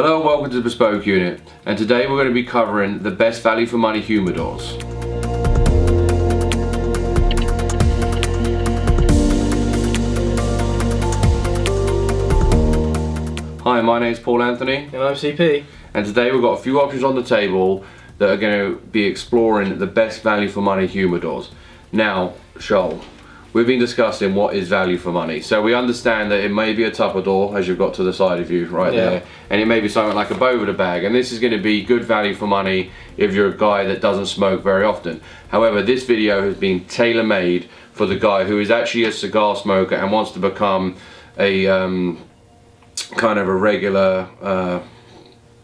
Hello and welcome to the Bespoke Unit, and today we're going to be covering the best value for money humidors. Hi, my name is Paul Anthony. And I'm CP. And today we've got a few options on the table that are going to be exploring the best value for money humidors. Now, Shoal, we've been discussing what is value for money. So we understand that it may be a tupperware, as you've got to the side of you right there, and it may be something like a Boveda bag, and this is going to be good value for money if you're a guy that doesn't smoke very often. However, this video has been tailor-made for the guy who is actually a cigar smoker and wants to become a kind of a regular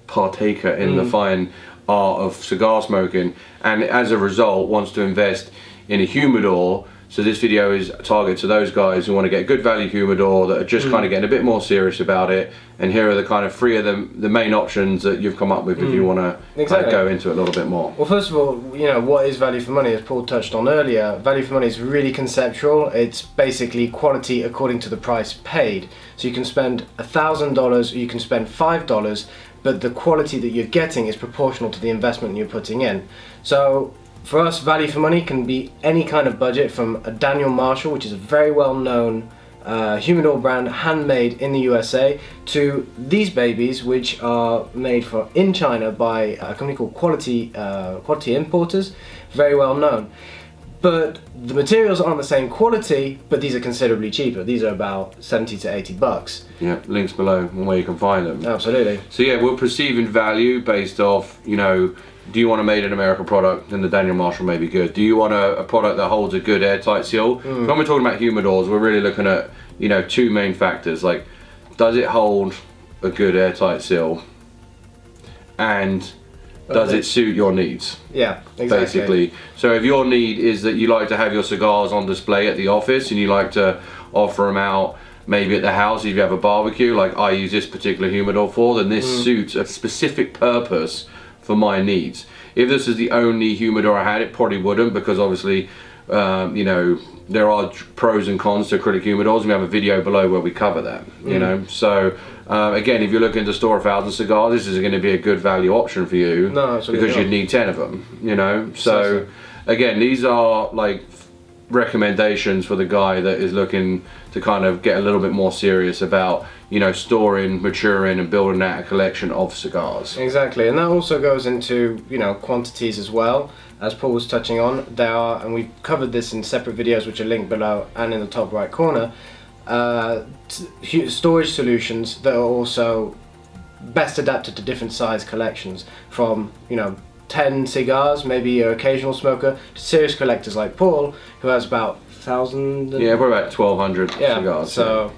partaker in the fine art of cigar smoking, and as a result wants to invest in a humidor. So this video is targeted to those guys who want to get a good value humidor, that are just kind of getting a bit more serious about it. And here are the kind of three of the main options that you've come up with if you want to kind of go into it a little bit more. Well, first of all, you know, what is value for money? As Paul touched on earlier, value for money is really conceptual. It's basically quality according to the price paid. So you can spend $1,000 or you can spend $5, but the quality that you're getting is proportional to the investment you're putting in. So for us, value for money can be any kind of budget, from a Daniel Marshall, which is a very well-known humidor brand, handmade in the USA, to these babies, which are made in China by a company called Quality Importers, very well known. But the materials aren't the same quality, but these are considerably cheaper. These are about 70 to 80 bucks. Yeah, links below and where you can find them. Absolutely. So yeah, we're perceiving value based off, you know, do you want a made in America product? Then the Daniel Marshall may be good. Do you want a product that holds a good airtight seal? When we're talking about humidors, we're really looking at, you know, two main factors. Like, does it hold a good airtight seal? And does it suit your needs? Yeah, exactly. Basically. So if your need is that you like to have your cigars on display at the office and you like to offer them out maybe at the house if you have a barbecue, like I use this particular humidor for, then this suits a specific purpose for my needs. If this is the only humidor I had, it probably wouldn't, because obviously you know, there are pros and cons to acrylic humidors, and we have a video below where we cover that, you know. So again, if you're looking to store 1,000 cigars, this is going to be a good value option for you, because you'd need 10 of them, you know. So again, these are like recommendations for the guy that is looking to kind of get a little bit more serious about, you know, storing, maturing and building out a collection of cigars. Exactly, and that also goes into, you know, quantities as well, as Paul was touching on. There are, and we've covered this in separate videos which are linked below and in the top right corner, storage solutions that are also best adapted to different size collections, from, you know, 10 cigars, maybe your occasional smoker, to serious collectors like Paul, who has about 1,000. Yeah, we're about 1,200 cigars. So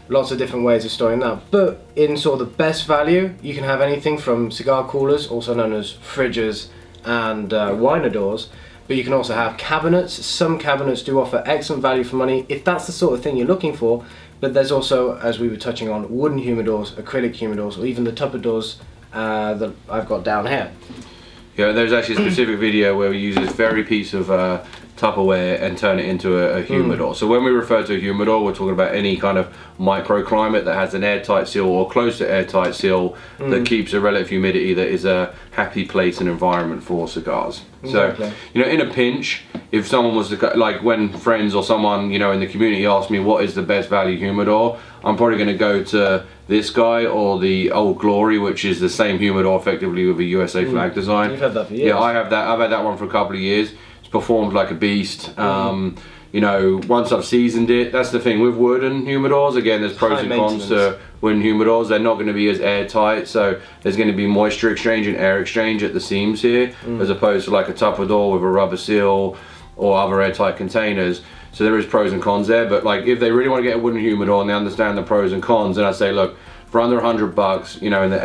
lots of different ways of storing that. But in sort of the best value, you can have anything from cigar coolers, also known as fridges, and Wineadors. But you can also have cabinets. Some cabinets do offer excellent value for money if that's the sort of thing you're looking for. But there's also, as we were touching on, wooden humidors, acrylic humidors, or even the tupperdoors that I've got down here. Yeah, there's actually a specific video where we use this very piece of Tupperware and turn it into a humidor. So when we refer to a humidor, we're talking about any kind of microclimate that has an airtight seal or close to airtight seal that keeps a relative humidity that is a happy place and environment for cigars. Exactly. So, you know, in a pinch, if someone was to, like when friends or someone, you know, in the community ask me what is the best value humidor, I'm probably going to go to this guy or the Old Glory, which is the same humidor effectively with a USA flag design. You've had that for years. Yeah, I have that. I've had that one for a couple of years. It's performed like a beast. You know, once I've seasoned it, that's the thing with wooden humidors. Again, there's pros and cons to wooden humidors. They're not going to be as airtight, so there's going to be moisture exchange and air exchange at the seams here, as opposed to like a tupperware with a rubber seal or other airtight containers. So there is pros and cons there. But like, if they really want to get a wooden humidor and they understand the pros and cons, then I say, look, for under $100, you know, in the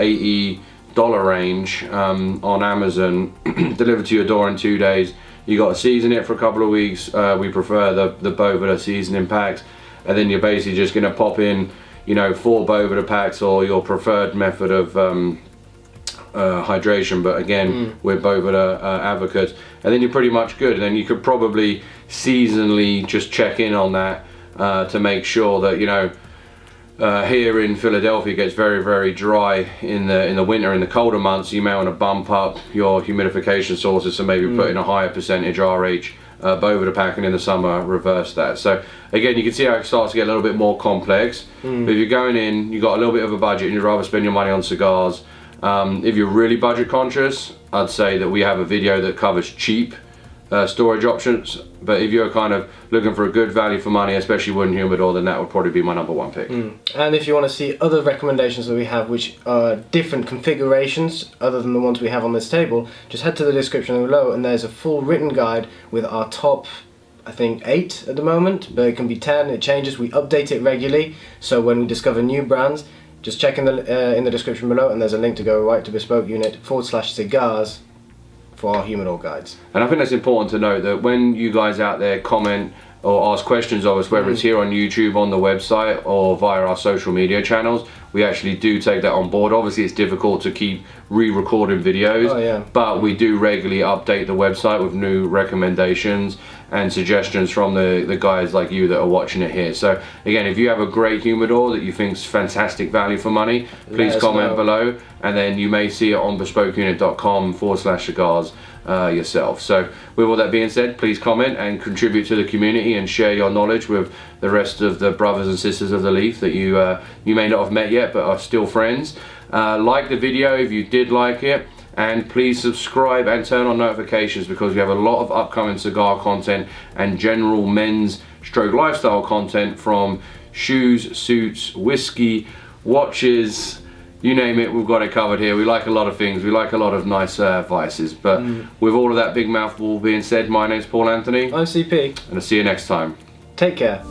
$80 range on Amazon, delivered to your door in 2 days. You got to season it for a couple of weeks. We prefer the Boveda seasoning packs, and then you're basically just going to pop in, you know, 4 Boveda packs or your preferred method of hydration. But again, we're Boveda advocates, and then you're pretty much good. And then you could probably seasonally just check in on that to make sure that, you know, here in Philadelphia it gets very, very dry in the winter. In the colder months, you may want to bump up your humidification sources, so maybe put in a higher percentage RH. Boveda packing in the summer, reverse that. So again, you can see how it starts to get a little bit more complex. But if you're going in, you've got a little bit of a budget and you'd rather spend your money on cigars. If you're really budget conscious, I'd say that we have a video that covers cheap storage options. But if you're kind of looking for a good value for money, especially wooden humidor, then that would probably be my #1 pick. And if you want to see other recommendations that we have, which are different configurations other than the ones we have on this table, just head to the description below and there's a full written guide with our top, I think 8 at the moment, but it can be 10, it changes, we update it regularly, so when we discover new brands, just check in the description below and there's a link to go right to Bespoke Unit /cigars for our humidor guides. And I think that's important to note, that when you guys out there comment or ask questions of us, whether it's here on YouTube, on the website, or via our social media channels, we actually do take that on board. Obviously it's difficult to keep re-recording videos, but we do regularly update the website with new recommendations and suggestions from the guys like you that are watching it here. So again, if you have a great humidor that you think is fantastic value for money, please comment below, and then you may see it on bespokeunit.com/cigars yourself. So with all that being said, please comment and contribute to the community and share your knowledge with the rest of the brothers and sisters of the Leaf that you may not have met yet but are still friends. Like the video if you did like it, and please subscribe and turn on notifications, because we have a lot of upcoming cigar content and general men's stroke lifestyle content, from shoes, suits, whiskey, watches, you name it, we've got it covered here. We like a lot of things. We like a lot of nice vices. But with all of that big mouthful being said, my name's Paul Anthony. I'm CP. And I'll see you next time. Take care.